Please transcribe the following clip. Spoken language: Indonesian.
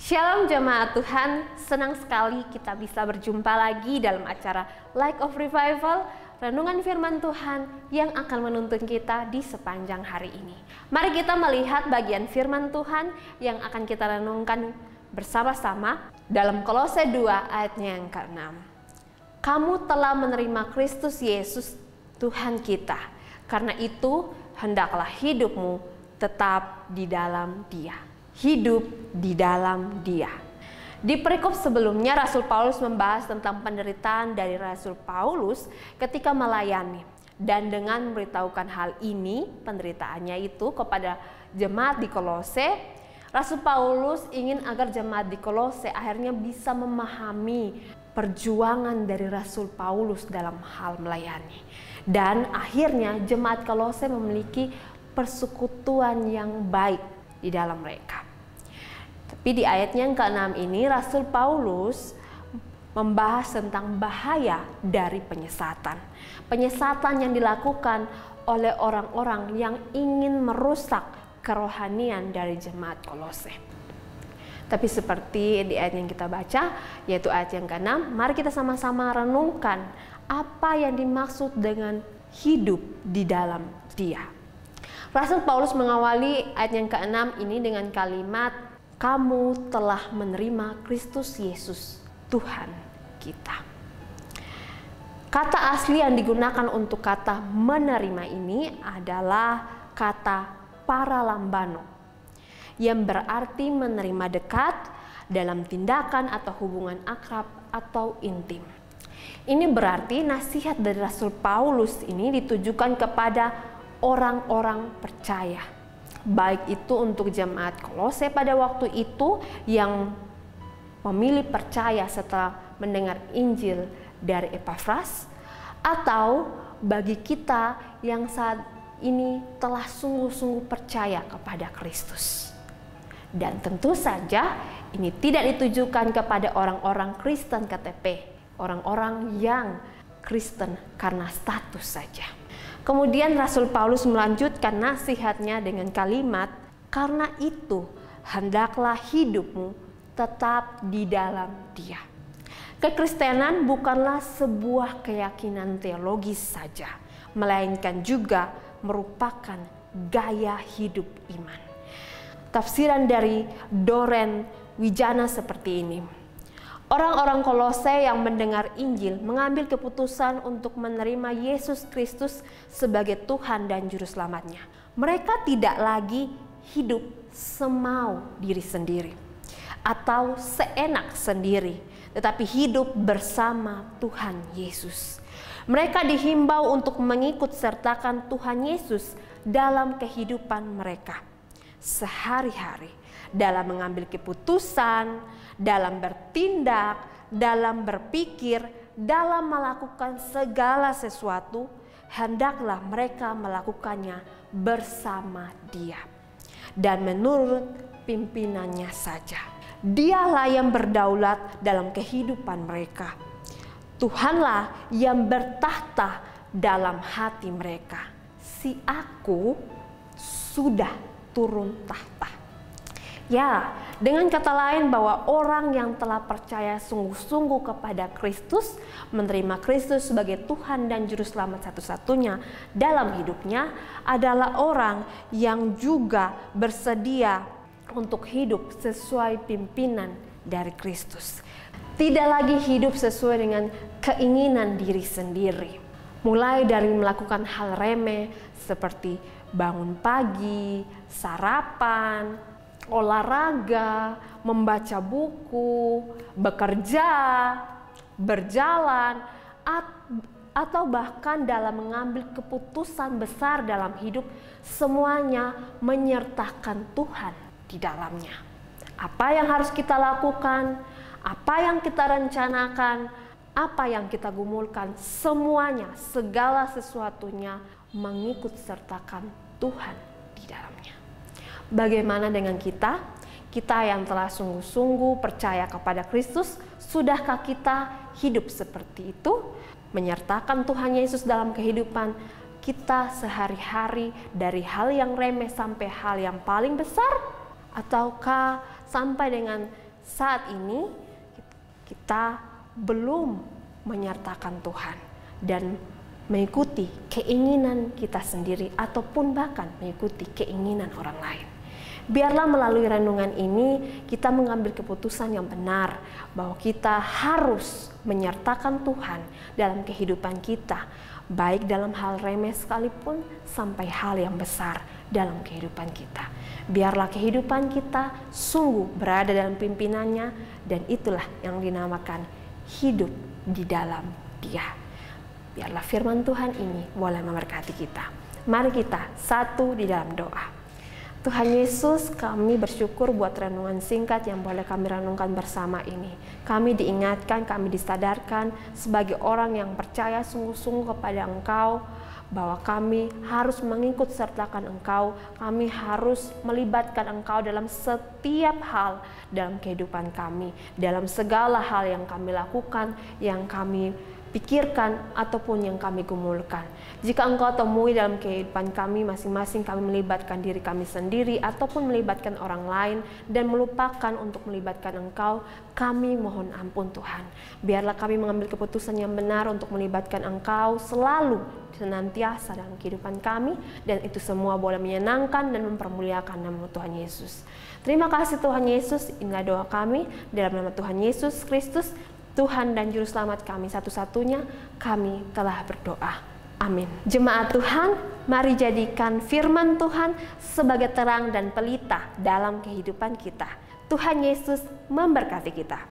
Shalom jemaat Tuhan, senang sekali kita bisa berjumpa lagi dalam acara Light of Revival, renungan firman Tuhan yang akan menuntun kita di sepanjang hari ini. Mari kita melihat bagian firman Tuhan yang akan kita renungkan bersama-sama dalam Kolose 2 ayatnya yang ke-6. Kamu telah menerima Kristus Yesus Tuhan kita, karena itu hendaklah hidupmu tetap di dalam Dia. Hidup di dalam Dia. Di perikop sebelumnya Rasul Paulus membahas tentang penderitaan dari Rasul Paulus ketika melayani, dan dengan memberitahukan hal ini, penderitaannya itu kepada jemaat di Kolose, Rasul Paulus ingin agar jemaat di Kolose akhirnya bisa memahami perjuangan dari Rasul Paulus dalam hal melayani, dan akhirnya jemaat Kolose memiliki persekutuan yang baik di dalam mereka. Tapi di ayatnya yang ke-6 ini Rasul Paulus membahas tentang bahaya dari penyesatan. Penyesatan yang dilakukan oleh orang-orang yang ingin merusak kerohanian dari jemaat Kolose. Tapi seperti di ayat yang kita baca, yaitu ayat yang ke-6, mari kita sama-sama renungkan apa yang dimaksud dengan hidup di dalam Dia. Rasul Paulus mengawali ayat yang ke-6 ini dengan kalimat, kamu telah menerima Kristus Yesus Tuhan kita. Kata asli yang digunakan untuk kata menerima ini adalah kata paralambano, yang berarti menerima dekat dalam tindakan atau hubungan akrab atau intim. Ini berarti nasihat dari Rasul Paulus ini ditujukan kepada orang-orang percaya, baik itu untuk jemaat Kolose pada waktu itu yang memilih percaya setelah mendengar Injil dari Epafras, atau bagi kita yang saat ini telah sungguh-sungguh percaya kepada Kristus. Dan tentu saja ini tidak ditujukan kepada orang-orang Kristen KTP, orang-orang yang Kristen karena status saja. Kemudian Rasul Paulus melanjutkan nasihatnya dengan kalimat, karena itu hendaklah hidupmu tetap di dalam Dia. Kekristenan bukanlah sebuah keyakinan teologis saja, melainkan juga merupakan gaya hidup iman. Tafsiran dari Doren Wijana seperti ini. Orang-orang Kolose yang mendengar Injil mengambil keputusan untuk menerima Yesus Kristus sebagai Tuhan dan Juru Selamatnya. Mereka tidak lagi hidup semau diri sendiri atau seenak sendiri, tetapi hidup bersama Tuhan Yesus. Mereka dihimbau untuk mengikut sertakan Tuhan Yesus dalam kehidupan mereka sehari-hari, dalam mengambil keputusan, dalam bertindak, dalam berpikir, dalam melakukan segala sesuatu, hendaklah mereka melakukannya bersama Dia dan menurut pimpinannya saja. Dialah yang berdaulat dalam kehidupan mereka. Tuhanlah yang bertahta dalam hati mereka. Si aku sudah turun tahta. Ya, dengan kata lain bahwa orang yang telah percaya sungguh-sungguh kepada Kristus, menerima Kristus sebagai Tuhan dan Juru Selamat satu-satunya dalam hidupnya, adalah orang yang juga bersedia untuk hidup sesuai pimpinan dari Kristus. Tidak lagi hidup sesuai dengan keinginan diri sendiri. Mulai dari melakukan hal remeh seperti bangun pagi, sarapan, olahraga, membaca buku, bekerja, berjalan, atau bahkan dalam mengambil keputusan besar dalam hidup, semuanya menyertakan Tuhan di dalamnya. Apa yang harus kita lakukan, apa yang kita rencanakan, apa yang kita gumulkan, semuanya, segala sesuatunya mengikut sertakan Tuhan di dalamnya. Bagaimana dengan kita? Kita yang telah sungguh-sungguh percaya kepada Kristus, sudahkah kita hidup seperti itu? Menyertakan Tuhan Yesus dalam kehidupan kita sehari-hari, dari hal yang remeh sampai hal yang paling besar? Ataukah sampai dengan saat ini kita belum menyertakan Tuhan dan mengikuti keinginan kita sendiri ataupun bahkan mengikuti keinginan orang lain. Biarlah melalui renungan ini kita mengambil keputusan yang benar bahwa kita harus menyertakan Tuhan dalam kehidupan kita, baik dalam hal remeh sekalipun sampai hal yang besar dalam kehidupan kita. Biarlah kehidupan kita sungguh berada dalam pimpinannya, dan itulah yang dinamakan hidup di dalam Dia. Biarlah firman Tuhan ini boleh memberkati kita. Mari kita satu di dalam doa. Tuhan Yesus, kami bersyukur buat renungan singkat yang boleh kami renungkan bersama ini. Kami diingatkan, kami disadarkan sebagai orang yang percaya sungguh-sungguh kepada Engkau, bahwa kami harus mengikut sertakan Engkau, kami harus melibatkan Engkau dalam setiap hal dalam kehidupan kami, dalam segala hal yang kami lakukan, yang kami pikirkan ataupun yang kami gumulkan. Jika Engkau temui dalam kehidupan kami masing-masing, kami melibatkan diri kami sendiri ataupun melibatkan orang lain dan melupakan untuk melibatkan Engkau, kami mohon ampun Tuhan. Biarlah kami mengambil keputusan yang benar untuk melibatkan Engkau selalu, senantiasa dalam kehidupan kami, dan itu semua boleh menyenangkan dan mempermuliakan nama Tuhan Yesus. Terima kasih Tuhan Yesus, inilah doa kami dalam nama Tuhan Yesus Kristus, Tuhan dan Juru Selamat kami satu-satunya, kami telah berdoa. Amin. Jemaat Tuhan, mari jadikan firman Tuhan sebagai terang dan pelita dalam kehidupan kita. Tuhan Yesus memberkati kita.